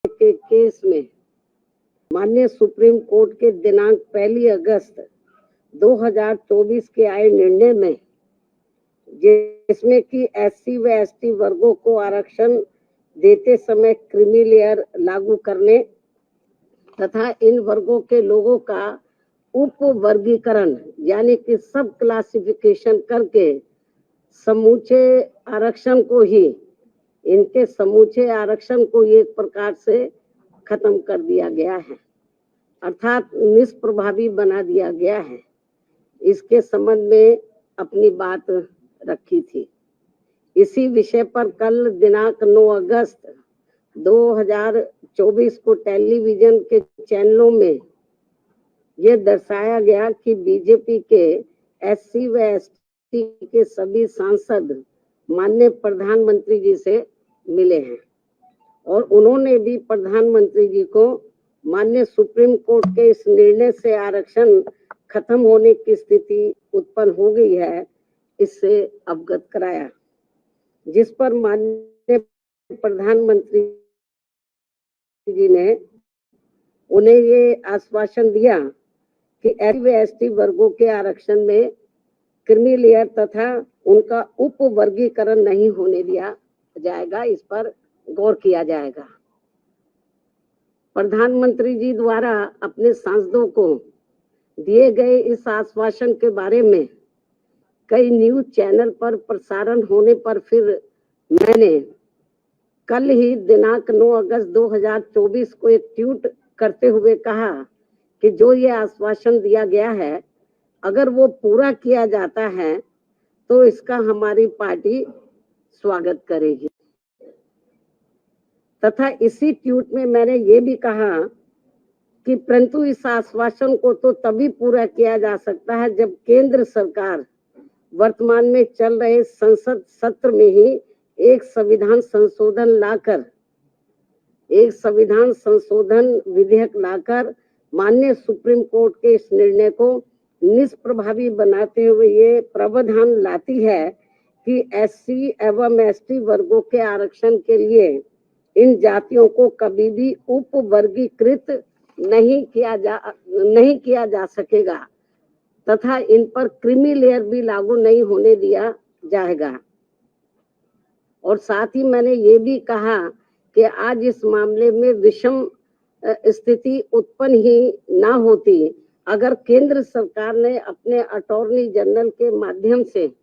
के केस में माननीय सुप्रीम कोर्ट के दिनांक 1 अगस्त 2024 के आए निर्णय में, जिसमें कि एससी व एसटी वर्गों को आरक्षण देते समय क्रीमी लेयर लागू करने तथा इन वर्गों के लोगों का उप वर्गीकरण यानी कि सब क्लासिफिकेशन करके समूचे आरक्षण को एक प्रकार से खत्म कर दिया गया है, अर्थात निष्प्रभावी बना दिया गया है। इसके संबंध में अपनी बात रखी थी। इसी विषय पर कल दिनांक 9 अगस्त 2024 को टेलीविजन के चैनलों में यह दर्शाया गया कि बीजेपी के एससी व एसटी के सभी सांसद माननीय प्रधानमंत्री जी से मिले हैं और उन्होंने भी प्रधानमंत्री जी को माननीय सुप्रीम कोर्ट के इस निर्णय से आरक्षण खत्म होने की स्थिति उत्पन्न हो गई है, इससे अवगत कराया, जिस पर माननीय प्रधानमंत्री जी ने उन्हें ये आश्वासन दिया कि एससी व एसटी वर्गों के आरक्षण में क्रीमी लेयर तथा उनका उप वर्गीकरण नहीं होने दिया जाएगा, इस पर गौर किया जाएगा। प्रधानमंत्री जी द्वारा अपने सांसदों को दिए गए इस आश्वासन के बारे में कई न्यूज चैनल पर प्रसारण होने पर फिर मैंने कल ही दिनांक 9 अगस्त 2024 को एक ट्वीट करते हुए कहा कि जो ये आश्वासन दिया गया है, अगर वो पूरा किया जाता है तो इसका हमारी पार्टी स्वागत करेगी। तथा इसी ट्वीट में मैंने ये भी कहा कि परंतु इस आश्वासन को तो तभी पूरा किया जा सकता है जब केंद्र सरकार वर्तमान में चल रहे संसद सत्र में ही एक संविधान संशोधन विधेयक लाकर माननीय सुप्रीम कोर्ट के इस निर्णय को निष्प्रभावी बनाते हुए ये प्रावधान लाती है कि एससी एवं एसटी वर्गों के आरक्षण के लिए इन जातियों को कभी भी उप वर्गीकृत नहीं किया जा सकेगा तथा इन पर क्रीमी लेयर भी लागू नहीं होने दिया जाएगा। और साथ ही मैंने ये भी कहा कि आज इस मामले में विषम स्थिति उत्पन्न ही ना होती अगर केंद्र सरकार ने अपने अटॉर्नी जनरल के माध्यम से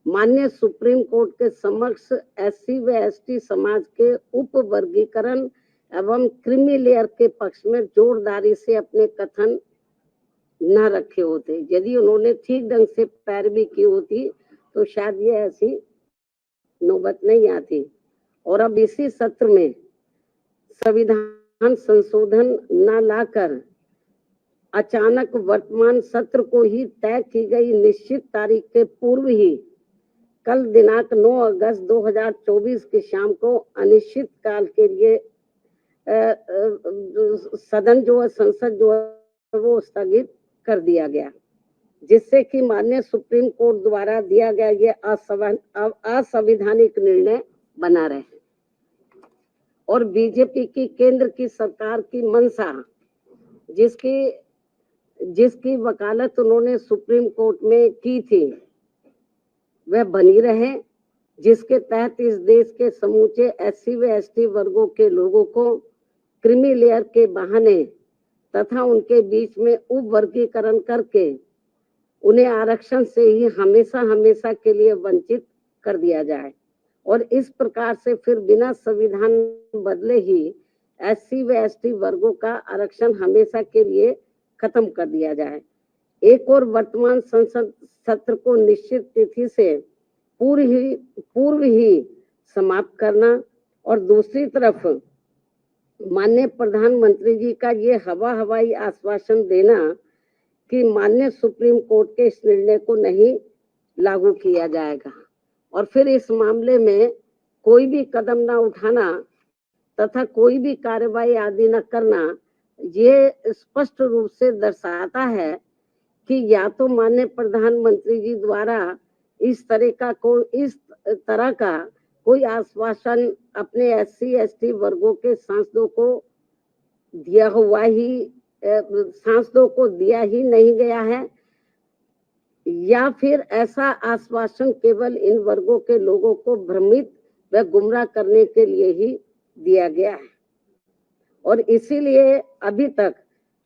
माननीय सुप्रीम कोर्ट के समक्ष एससी व एसटी समाज के उप वर्गीकरण एवं क्रीमी लेयर के पक्ष में जोरदारी से अपने कथन न रखे होते। यदि उन्होंने ठीक ढंग से पैरवी की होती तो शायद ये ऐसी नौबत नहीं आती। और अब इसी सत्र में संविधान संशोधन न लाकर अचानक वर्तमान सत्र को ही तय की गई निश्चित तारीख के पूर्व ही कल दिनांक 9 अगस्त 2024 की शाम को अनिश्चित काल के लिए संसद वो स्थगित कर दिया गया, जिससे कि माननीय सुप्रीम कोर्ट द्वारा दिया गया ये असंवैधानिक निर्णय बना रहे। और बीजेपी की केंद्र की सरकार की मंशा, जिसकी वकालत उन्होंने सुप्रीम कोर्ट में की थी, वह बनी रहे, जिसके तहत इस देश के समूचे एससी व एसटी वर्गों के लोगों को क्रीमी लेयर के बहाने तथा उनके बीच में उप वर्गीकरण करके उन्हें आरक्षण से ही हमेशा के लिए वंचित कर दिया जाए और इस प्रकार से फिर बिना संविधान बदले ही एससी व एसटी वर्गों का आरक्षण हमेशा के लिए खत्म कर दिया जाए। एक और वर्तमान संसद सत्र को निश्चित तिथि से पूर्व ही समाप्त करना और दूसरी तरफ माननीय प्रधानमंत्री जी का ये हवाई आश्वासन देना कि माननीय सुप्रीम कोर्ट के इस निर्णय को नहीं लागू किया जाएगा और फिर इस मामले में कोई भी कदम न उठाना तथा कोई भी कार्रवाई आदि न करना, ये स्पष्ट रूप से दर्शाता है कि या तो माननीय प्रधानमंत्री जी द्वारा इस तरह का कोई आश्वासन अपने SC ST वर्गों के सांसदों को दिया ही नहीं गया है, या फिर ऐसा आश्वासन केवल इन वर्गों के लोगों को भ्रमित व गुमराह करने के लिए ही दिया गया है। और इसीलिए अभी तक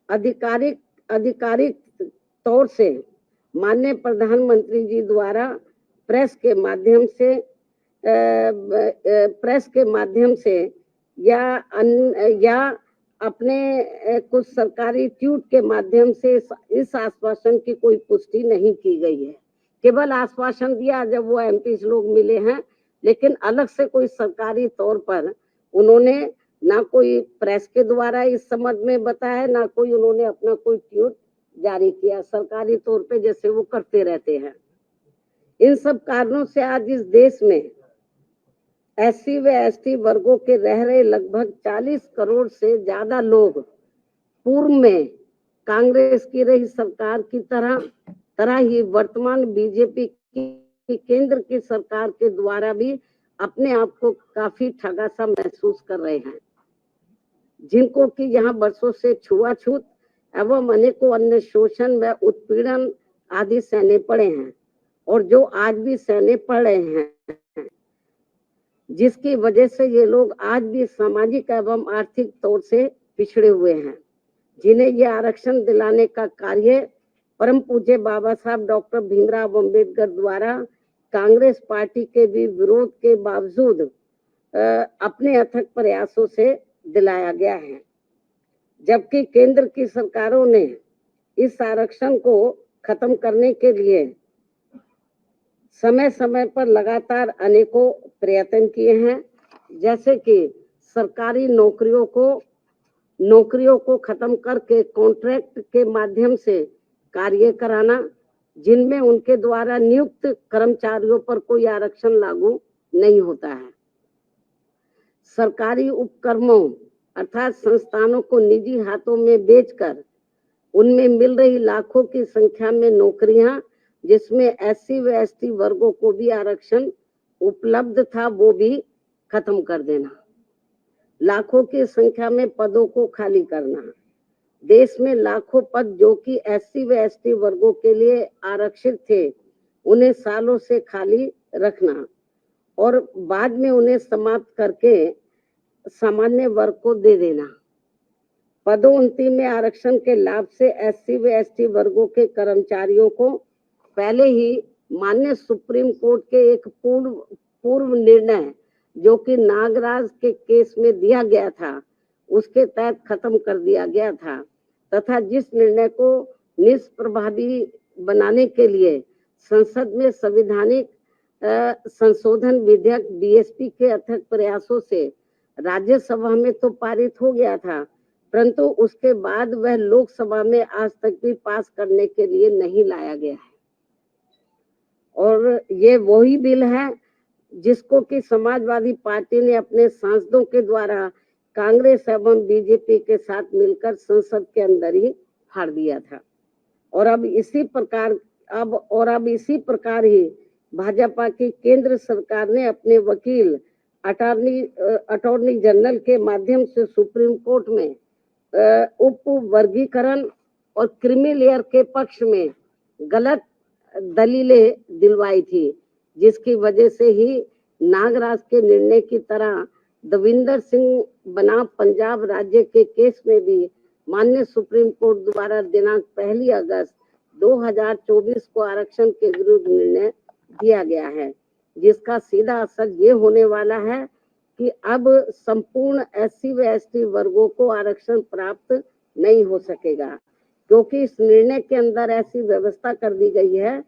आधिकारिक तौर से माननीय प्रधानमंत्री जी द्वारा प्रेस के माध्यम से या अपने कुछ सरकारी ट्वीट के माध्यम से इस आश्वासन की कोई पुष्टि नहीं की गई है। केवल आश्वासन दिया जब वो MP लोग मिले हैं, लेकिन अलग से कोई सरकारी तौर पर उन्होंने ना कोई प्रेस के द्वारा इस संबंध में बताया, ना कोई उन्होंने अपना कोई ट्वीट जारी किया सरकारी तौर पे, जैसे वो करते रहते हैं। इन सब कारणों से आज इस देश में SC व ST वर्गों के रह रहे लगभग 40 करोड़ से ज्यादा लोग पूर्व में कांग्रेस की रही सरकार की तरह ही वर्तमान BJP की केंद्र की सरकार के द्वारा भी अपने आप को काफी ठगा सा महसूस कर रहे हैं, जिनको कि यहाँ वर्षों से छुआछूत एवं अनेकों अन्य शोषण व उत्पीड़न आदि सहने पड़े हैं, और जो आज भी सहने पड़ रहे हैं, जिसकी वजह से ये लोग आज भी सामाजिक एवं आर्थिक तौर से पिछड़े हुए हैं, जिन्हें ये आरक्षण दिलाने का कार्य परम पूज्य बाबा साहब डॉक्टर भीमराव अम्बेडकर द्वारा कांग्रेस पार्टी के भी विरोध के बावजूद अपने अथक प्रयासों से दिलाया गया है। जबकि केंद्र की सरकारों ने इस आरक्षण को खत्म करने के लिए समय समय पर लगातार अनेकों प्रयत्न किए हैं, जैसे कि सरकारी नौकरियों को खत्म करके कॉन्ट्रैक्ट के माध्यम से कार्य कराना, जिनमें उनके द्वारा नियुक्त कर्मचारियों पर कोई आरक्षण लागू नहीं होता है। सरकारी उपक्रमों अर्थात संस्थानों को निजी हाथों में बेचकर उनमें मिल रही लाखों की संख्या में नौकरियां, जिसमें SC व ST वर्गों को भी आरक्षण उपलब्ध था, वो भी खत्म कर देना। लाखों की संख्या में पदों को खाली करना, देश में लाखों पद जो कि SC व ST वर्गों के लिए आरक्षित थे, उन्हें सालों से खाली रखना और बाद में उन्हें समाप्त करके सामान्य वर्ग को दे देना। पदोन्नति में आरक्षण के लाभ से SC व ST वर्गों के कर्मचारियों को पहले ही माननीय सुप्रीम कोर्ट के एक पूर्व निर्णय जो कि नागराज के केस में दिया गया था, उसके तहत खत्म कर दिया गया था, तथा जिस निर्णय को निष्प्रभावी बनाने के लिए संसद में संवैधानिक संशोधन विधेयक BSP के अथक प्रयासों से राज्यसभा में तो पारित हो गया था, परंतु उसके बाद वह लोकसभा में आज तक भी पास करने के लिए नहीं लाया गया है। और ये वही बिल है जिसको कि समाजवादी पार्टी ने अपने सांसदों के द्वारा कांग्रेस एवं BJP के साथ मिलकर संसद के अंदर ही फाड़ दिया था। और अब इसी प्रकार ही भाजपा की केंद्र सरकार ने अपने वकील अटॉर्नी जनरल के माध्यम से सुप्रीम कोर्ट में उप वर्गीकरण और क्रीमी लेयर के पक्ष में गलत दलीलें दिलवाई थी, जिसकी वजह से ही नागराज के निर्णय की तरह दविंदर सिंह बनाम पंजाब राज्य के केस में भी माननीय सुप्रीम कोर्ट द्वारा दिनांक 1 अगस्त 2024 को आरक्षण के विरुद्ध निर्णय दिया गया है, जिसका सीधा असर ये होने वाला है कि अब संपूर्ण SC व ST वर्गों को आरक्षण प्राप्त नहीं हो सकेगा, क्योंकि इस निर्णय के अंदर ऐसी व्यवस्था कर दी गई है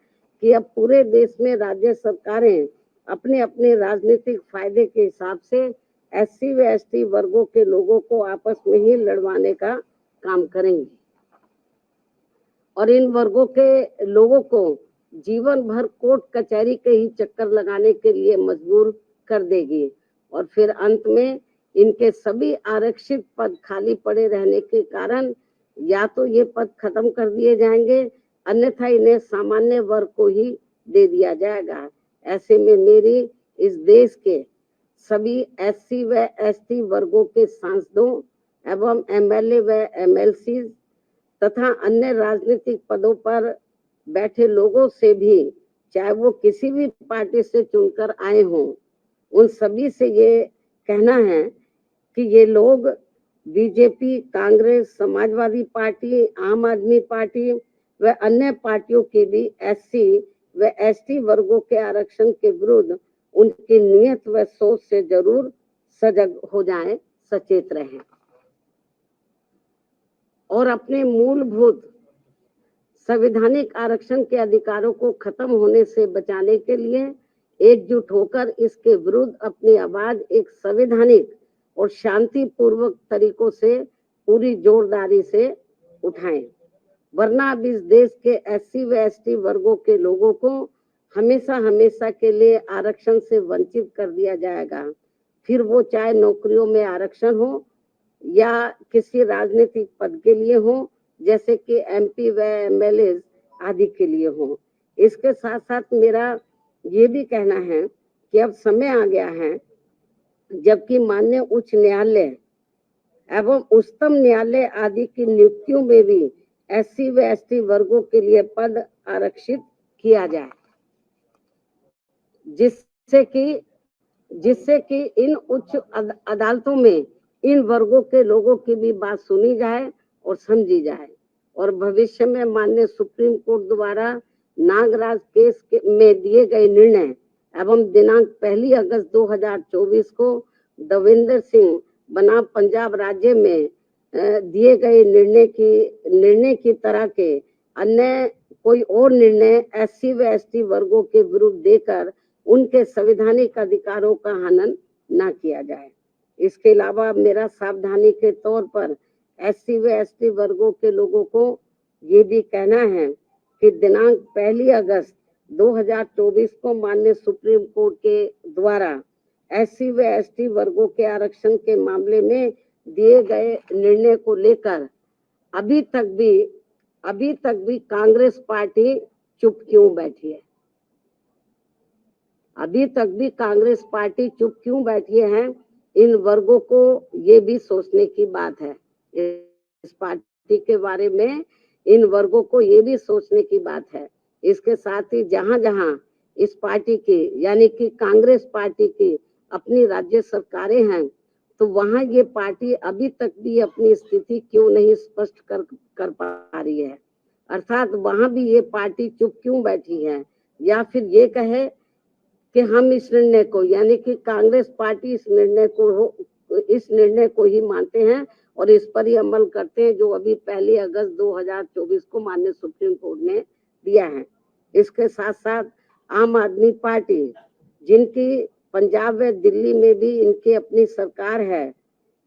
कि अब पूरे देश में राज्य सरकारें अपने अपने राजनीतिक फायदे के हिसाब से SC व ST वर्गों के लोगों को आपस में ही लड़वाने का काम करेंगी और इन वर्गों के लोगों को जीवन भर कोर्ट कचहरी के ही चक्कर लगाने के लिए मजबूर कर देगी और फिर अंत में इनके सभी आरक्षित पद खाली पड़े रहने के कारण या तो ये पद खत्म कर दिए जाएंगे, अन्यथा इन्हें सामान्य वर्ग को ही दे दिया जाएगा। ऐसे में मेरी इस देश के सभी एससी व एसटी वर्गों के सांसदों एवं एमएलए व एमएलसी तथा अन्य राजनीतिक पदों पर बैठे लोगों से भी, चाहे वो किसी भी पार्टी से चुनकर आए हों, उन सभी से ये कहना है कि ये लोग बीजेपी, कांग्रेस, समाजवादी पार्टी, आम आदमी पार्टी व अन्य पार्टियों की भी एससी व एसटी वर्गों के आरक्षण के विरुद्ध उनकी नियत व सोच से जरूर सजग हो जाएं, सचेत रहें और अपने मूलभूत संवैधानिक आरक्षण के अधिकारों को खत्म होने से बचाने के लिए एकजुट होकर इसके विरुद्ध अपनी आवाज एक संवैधानिक और शांतिपूर्वक तरीकों से पूरी जोरदारी से उठाएं, वरना अब इस देश के एससी व एसटी वर्गों के लोगों को हमेशा हमेशा के लिए आरक्षण से वंचित कर दिया जाएगा। फिर वो चाहे नौकरियों में आरक्षण हो या किसी राजनीतिक पद के लिए हो, जैसे कि एमपी व एमएलए आदि के लिए हो। इसके साथ साथ मेरा ये भी कहना है कि अब समय आ गया है जबकि माननीय उच्च न्यायालय एवं उच्चतम न्यायालय आदि की नियुक्तियों में भी एससी व एसटी वर्गों के लिए पद आरक्षित किया जाए, जिससे कि इन उच्च अदालतों में इन वर्गों के लोगों की भी बात सुनी जाए और समझी जाए और भविष्य में माननीय सुप्रीम कोर्ट द्वारा नागराज केस में दिए गए निर्णय एवं दिनांक 1 अगस्त 2024 को देवेंद्र सिंह बनाम पंजाब राज्य में दिए गए निर्णय की तरह के अन्य कोई और निर्णय एससी व एसटी वर्गों के विरुद्ध देकर उनके संवैधानिक अधिकारों का हनन न किया जाए। इसके अलावा मेरा सावधानी के तौर पर एससी व एसटी वर्गों के लोगों को ये भी कहना है कि दिनांक 1 अगस्त 2024 को माननीय सुप्रीम कोर्ट के द्वारा एससी व एसटी वर्गों के आरक्षण के मामले में दिए गए निर्णय को लेकर अभी तक भी कांग्रेस पार्टी चुप क्यों बैठी है? अभी तक भी कांग्रेस पार्टी चुप क्यों बैठी है? इन वर्गों को ये भी सोचने की बात है। इस पार्टी के बारे में इन वर्गों को ये भी सोचने की बात है। इसके साथ ही जहां जहां इस पार्टी की यानी कि कांग्रेस पार्टी की अपनी राज्य सरकारें हैं, तो वहां ये पार्टी अभी तक भी अपनी स्थिति क्यों नहीं स्पष्ट कर पा रही है? अर्थात वहां भी ये पार्टी चुप क्यों बैठी है? या फिर ये कहे कि हम इस निर्णय को यानी कि कांग्रेस पार्टी इस निर्णय को ही मानते हैं और इस पर ही अमल करते हैं जो अभी 1 अगस्त 2024 को माननीय सुप्रीम कोर्ट ने दिया है। इसके साथ साथ आम आदमी पार्टी, जिनकी पंजाब व दिल्ली में भी इनकी अपनी सरकार है,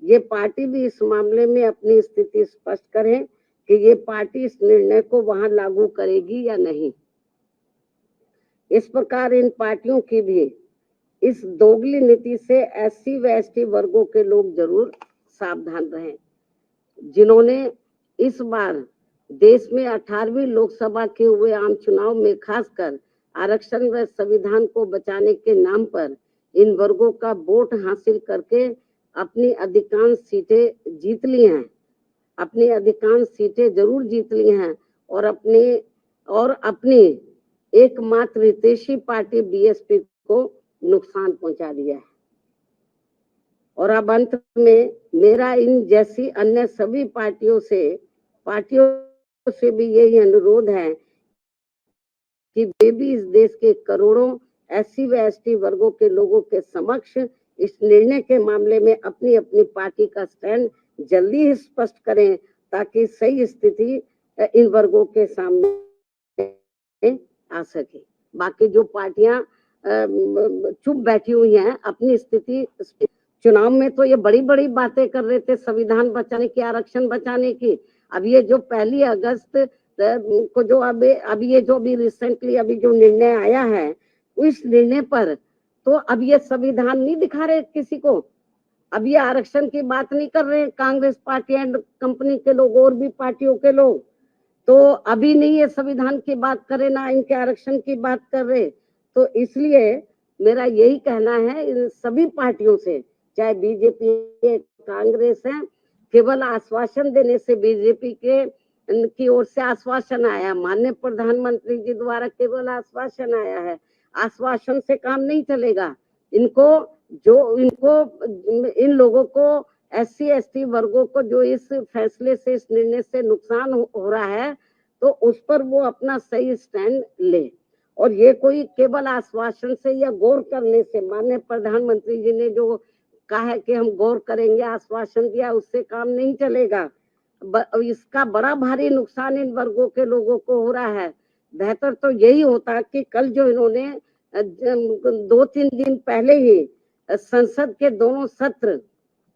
ये पार्टी भी इस मामले में अपनी स्थिति स्पष्ट करें कि ये पार्टी इस निर्णय को वहां लागू करेगी या नहीं। इस प्रकार इन पार्टियों की भी इस दोगली नीति से एससी व एसटी वर्गों के लोग जरूर सावधान रहें, जिन्होंने इस बार देश में 18वीं लोकसभा के हुए आम चुनाव में खासकर आरक्षण व संविधान को बचाने के नाम पर इन वर्गों का वोट हासिल करके अपनी अधिकांश सीटें जीत ली हैं, अपनी अधिकांश सीटें जरूर जीत ली हैं और अपनी एकमात्र हितैषी पार्टी बीएसपी को नुकसान पहुंचा दिया है। और अब अंत में मेरा इन जैसी अन्य सभी पार्टियों से भी यही अनुरोध है कि वे भी इस देश के करोड़ों एससी व एसटी वर्गों के लोगों के समक्ष इस निर्णय के मामले में अपनी अपनी पार्टी का स्टैंड जल्दी ही स्पष्ट करें, ताकि सही स्थिति इन वर्गों के सामने आ सके। बाकी जो पार्टियां चुप बैठी हुई हैं अपनी स्थिति, चुनाव में तो ये बड़ी बड़ी बातें कर रहे थे संविधान बचाने की, आरक्षण बचाने की। अब ये जो 1 अगस्त को जो अभी रिसेंटली अभी जो निर्णय आया है, उस निर्णय पर तो अब ये संविधान नहीं दिखा रहे किसी को। अब ये आरक्षण की बात नहीं कर रहे कांग्रेस पार्टी एंड कंपनी के लोग और भी पार्टियों के लोग, तो अभी नहीं ये संविधान की बात करे ना इनके आरक्षण की बात कर रहे। तो इसलिए मेरा यही कहना है इन सभी पार्टियों से, चाहे बीजेपी है, कांग्रेस है, केवल आश्वासन देने से बीजेपी के की ओर से आश्वासन आया, माननीय प्रधानमंत्री जी द्वारा केवल आश्वासन आया है, आश्वासन से काम नहीं चलेगा। इनको इन लोगों को SC ST वर्गों को जो इस फैसले से, इस निर्णय से नुकसान हो रहा है, तो उस पर वो अपना सही स्टैंड ले। और ये कोई केवल आश्वासन से या गौर करने से, माननीय प्रधानमंत्री जी ने जो कहा है कि हम गौर करेंगे, आश्वासन दिया, उससे काम नहीं चलेगा। इसका बड़ा भारी नुकसान इन वर्गों के लोगों को हो रहा है। बेहतर तो यही होता कि कल जो इन्होंने 2-3 दिन पहले ही संसद के दोनों सत्र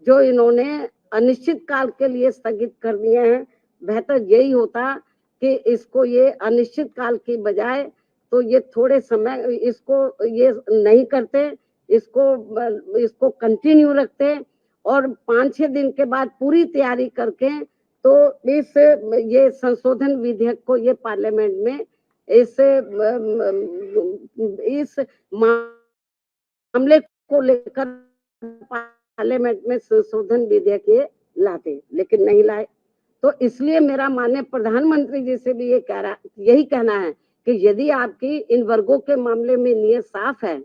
जो इन्होंने अनिश्चित काल के लिए स्थगित कर दिए हैं, बेहतर यही होता कि इसको ये अनिश्चित काल की बजाय तो ये थोड़े समय इसको ये नहीं करते, इसको कंटिन्यू रखते और 5-6 दिन के बाद पूरी तैयारी करके तो ये संशोधन विधेयक को ये पार्लियामेंट में इस मामले को लेकर पार्लियामेंट में संशोधन विधेयक ये लाते, लेकिन नहीं लाए। तो इसलिए मेरा माननीय प्रधानमंत्री जी से भी यही कहना है कि यदि आपकी इन वर्गों के मामले में नियत साफ है,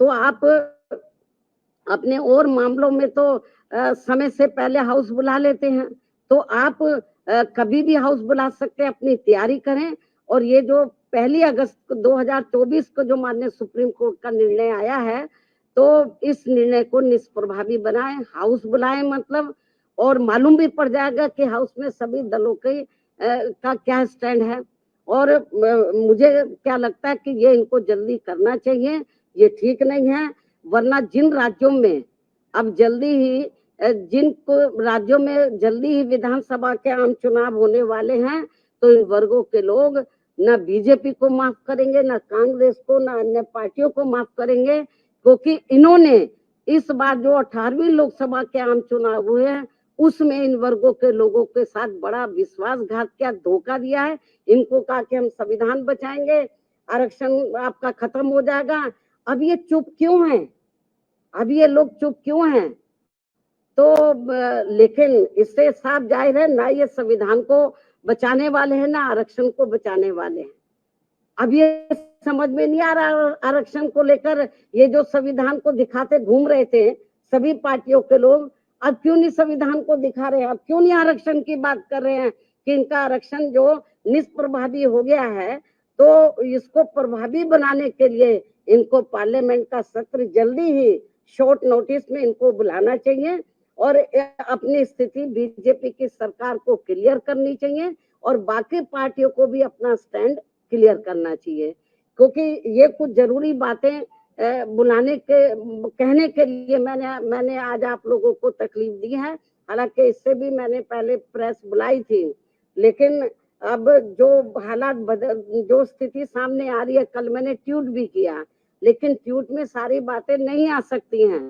तो आप अपने और मामलों में तो समय से पहले हाउस बुला लेते हैं, तो आप कभी भी हाउस बुला सकते हैं, अपनी तैयारी करें। और ये जो 1 अगस्त 2024 को जो माननीय सुप्रीम कोर्ट का निर्णय आया है, तो इस निर्णय को निष्प्रभावी बनाएं, हाउस बुलाएं मतलब, और मालूम भी पड़ जाएगा कि हाउस में सभी दलों के का क्या स्टैंड है। और मुझे क्या लगता है कि ये इनको जल्दी करना चाहिए, ये ठीक नहीं है। वरना जिन राज्यों में अब जिन राज्यों में जल्दी ही विधानसभा के आम चुनाव होने वाले हैं, तो इन वर्गों के लोग न बीजेपी को माफ करेंगे, न कांग्रेस को, न अन्य पार्टियों को माफ करेंगे, क्योंकि इन्होंने इस बार जो 18वीं लोकसभा के आम चुनाव हुए हैं, उसमें इन वर्गों के लोगों के साथ बड़ा विश्वासघात किया, धोखा दिया है। इनको कहा कि हम संविधान बचाएंगे, आरक्षण आपका खत्म हो जाएगा। अब ये चुप क्यों हैं? अब ये लोग चुप क्यों हैं? तो लेकिन इससे साफ जाहिर है, ना ये संविधान को बचाने वाले हैं, ना आरक्षण को बचाने वाले हैं। अब ये समझ में नहीं आ रहा आरक्षण को लेकर, ये जो संविधान को दिखाते घूम रहे थे सभी पार्टियों के लोग, अब क्यों नहीं संविधान को दिखा रहे हैं? अब क्यों नहीं आरक्षण की बात कर रहे हैं कि इनका आरक्षण जो निष्प्रभावी हो गया है, तो इसको प्रभावी बनाने के लिए इनको पार्लियामेंट का सत्र जल्दी ही शॉर्ट नोटिस में इनको बुलाना चाहिए और अपनी स्थिति बीजेपी की सरकार को क्लियर करनी चाहिए और बाकी पार्टियों को भी अपना स्टैंड क्लियर करना चाहिए, क्योंकि ये कुछ जरूरी बातें कहने के लिए मैंने आज आप लोगों को तकलीफ दी है। हालांकि इससे भी मैंने पहले प्रेस बुलाई थी, लेकिन अब जो स्थिति सामने आ रही है, कल मैंने ट्वीट भी किया, लेकिन ट्वीट में सारी बातें नहीं आ सकती हैं,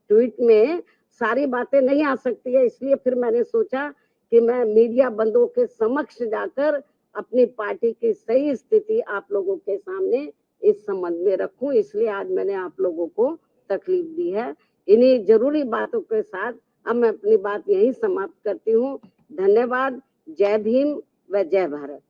ट्वीट में सारी बातें नहीं आ सकती है। इसलिए फिर मैंने सोचा कि मैं मीडिया बंधुओं के समक्ष जाकर अपनी पार्टी की सही स्थिति आप लोगों के सामने इस संबंध में रखूं, इसलिए आज मैंने आप लोगों को तकलीफ दी है। इन्हीं जरूरी बातों के साथ अब मैं अपनी बात यही समाप्त करती हूँ। धन्यवाद। जय भीम व जय भारत।